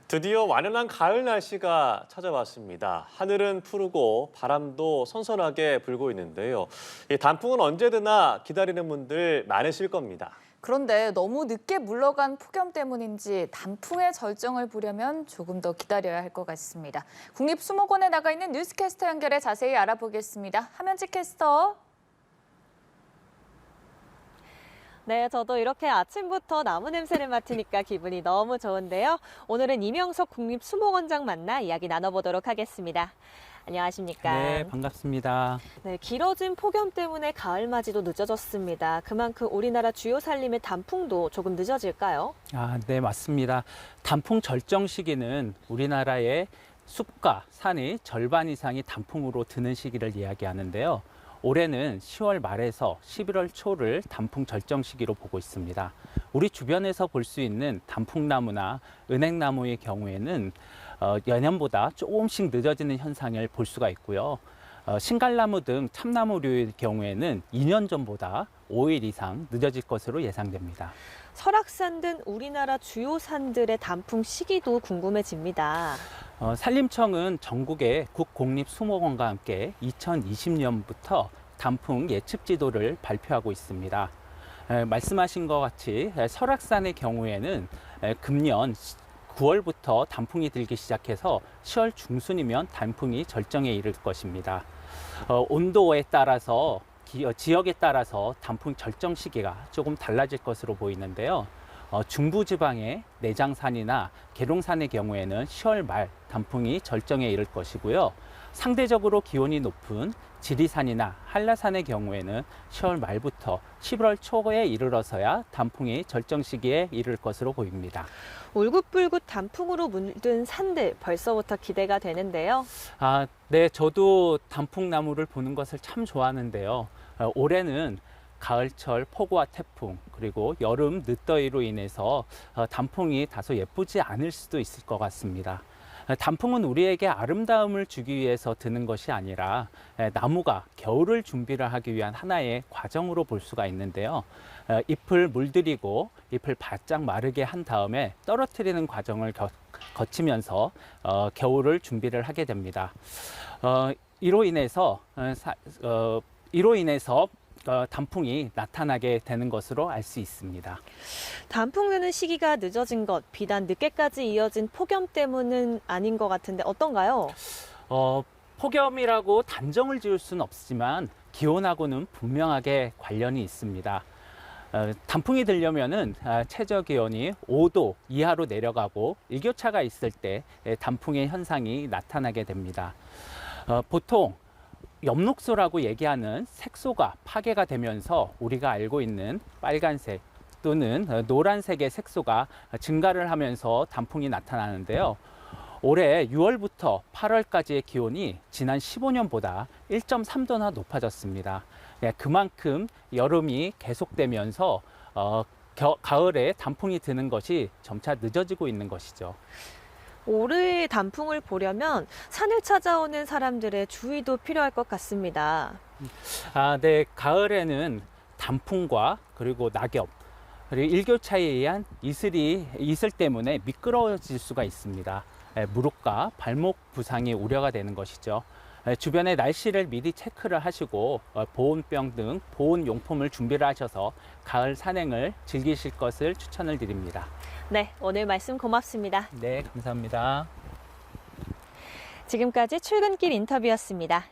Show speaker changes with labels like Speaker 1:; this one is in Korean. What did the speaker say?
Speaker 1: 드디어 완연한 가을 날씨가 찾아왔습니다. 하늘은 푸르고 바람도 선선하게 불고 있는데요. 이 단풍은 언제드나 기다리는 분들 많으실 겁니다.
Speaker 2: 그런데 너무 늦게 물러간 폭염 때문인지 단풍의 절정을 보려면 조금 더 기다려야 할 것 같습니다. 국립수목원에 나가 있는 뉴스캐스터 연결해 자세히 알아보겠습니다. 함현지 캐스터.
Speaker 3: 네, 저도 이렇게 아침부터 나무 냄새를 맡으니까 기분이 너무 좋은데요. 오늘은 이명석 국립수목원장 만나 이야기 나눠보도록 하겠습니다. 안녕하십니까?
Speaker 4: 네, 반갑습니다.
Speaker 3: 네, 길어진 폭염 때문에 가을맞이도 늦어졌습니다. 그만큼 우리나라 주요 산림의 단풍도 조금 늦어질까요?
Speaker 4: 네, 맞습니다. 단풍 절정 시기는 우리나라의 숲과 산의 절반 이상이 단풍으로 드는 시기를 이야기하는데요. 올해는 10월 말에서 11월 초를 단풍 절정 시기로 보고 있습니다. 우리 주변에서 볼 수 있는 단풍나무나 은행나무의 경우에는 예년보다 조금씩 늦어지는 현상을 볼 수가 있고요. 신갈나무 등 참나무류의 경우에는 2년 전보다 5일 이상 늦어질 것으로 예상됩니다.
Speaker 3: 설악산 등 우리나라 주요 산들의 단풍 시기도 궁금해집니다.
Speaker 4: 산림청은 전국의 국공립수목원과 함께 2020년부터 단풍 예측 지도를 발표하고 있습니다. 말씀하신 것 같이 설악산의 경우에는 금년 9월부터 단풍이 들기 시작해서 10월 중순이면 단풍이 절정에 이를 것입니다. 온도에 따라서 지역에 따라서 단풍 절정 시기가 조금 달라질 것으로 보이는데요. 중부지방의 내장산이나 계룡산의 경우에는 10월 말 단풍이 절정에 이를 것이고요. 상대적으로 기온이 높은 지리산이나 한라산의 경우에는 10월 말부터 11월 초에 이르러서야 단풍이 절정 시기에 이를 것으로 보입니다.
Speaker 3: 울긋불긋 단풍으로 물든 산들 벌써부터 기대가 되는데요.
Speaker 4: 네, 저도 단풍나무를 보는 것을 참 좋아하는데요. 올해는 가을철 폭우와 태풍 그리고 여름 늦더위로 인해서 단풍이 다소 예쁘지 않을 수도 있을 것 같습니다. 단풍은 우리에게 아름다움을 주기 위해서 드는 것이 아니라 나무가 겨울을 준비를 하기 위한 하나의 과정으로 볼 수가 있는데요. 잎을 물들이고 잎을 바짝 마르게 한 다음에 떨어뜨리는 과정을 거치면서 겨울을 준비를 하게 됩니다. 이로 인해서 단풍이 나타나게 되는 것으로 알 수 있습니다.
Speaker 3: 단풍 드는 시기가 늦어진 것, 비단 늦게까지 이어진 폭염 때문은 아닌 것 같은데 어떤가요?
Speaker 4: 폭염이라고 단정을 지을 수는 없지만 기온하고는 분명하게 관련이 있습니다. 단풍이 들려면은 최저 기온이 5도 이하로 내려가고 일교차가 있을 때 단풍의 현상이 나타나게 됩니다. 보통 엽록소라고 얘기하는 색소가 파괴가 되면서 우리가 알고 있는 빨간색 또는 노란색의 색소가 증가를 하면서 단풍이 나타나는데요. 올해 6월부터 8월까지의 기온이 지난 15년보다 1.3도나 높아졌습니다. 그만큼 여름이 계속되면서 가을에 단풍이 드는 것이 점차 늦어지고 있는 것이죠.
Speaker 3: 올해의 단풍을 보려면 산을 찾아오는 사람들의 주의도 필요할 것 같습니다.
Speaker 4: 네, 가을에는 단풍과 그리고 낙엽 그리고 일교차에 의한 이슬 때문에 미끄러워질 수가 있습니다. 무릎과 발목 부상이 우려가 되는 것이죠. 주변의 날씨를 미리 체크를 하시고 보온병 등 보온 용품을 준비를 하셔서 가을 산행을 즐기실 것을 추천을 드립니다.
Speaker 3: 네, 오늘 말씀 고맙습니다.
Speaker 4: 네, 감사합니다.
Speaker 3: 지금까지 출근길 인터뷰였습니다.